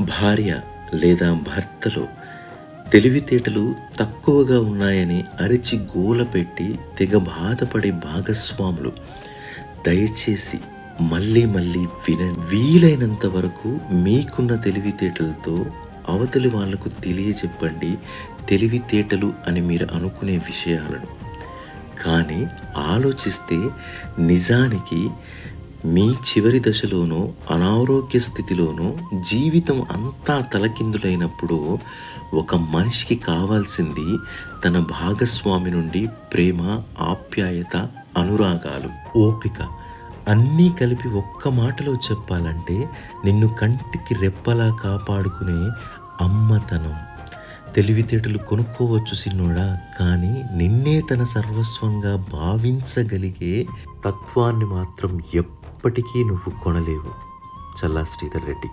భార్య లేదా భర్తలో తెలివితేటలు తక్కువగా ఉన్నాయని అరిచి గోల పెట్టి తెగ బాధపడే భాగస్వాములు దయచేసి మళ్ళీ మళ్ళీ వినండి. వీలైనంత వరకు మీకున్న తెలివితేటలతో అవతలి వాళ్లకు తెలియజెప్పండి తెలివితేటలు అని మీరు అనుకునే విషయాలను. కానీ ఆలోచిస్తే నిజానికి మీ చివరి దశలోనో అనారోగ్య స్థితిలోనో జీవితం అంతా తలకిందులైనప్పుడు ఒక మనిషికి కావాల్సింది తన భాగస్వామి నుండి ప్రేమ, ఆప్యాయత, అనురాగాలు, ఓపిక అన్నీ కలిపి ఒక్క మాటలో చెప్పాలంటే నిన్ను కంటికి రెప్పలా కాపాడుకునే అమ్మతనం. తెలివితేటలు కొనుక్కోవచ్చు సిన్నోడా, కానీ నిన్నే తన సర్వస్వంగా భావించగలిగే తత్వాన్ని మాత్రం ఎప్పటికీ నువ్వు కొనలేవు. చల్లా శ్రీధర్ రెడ్డి.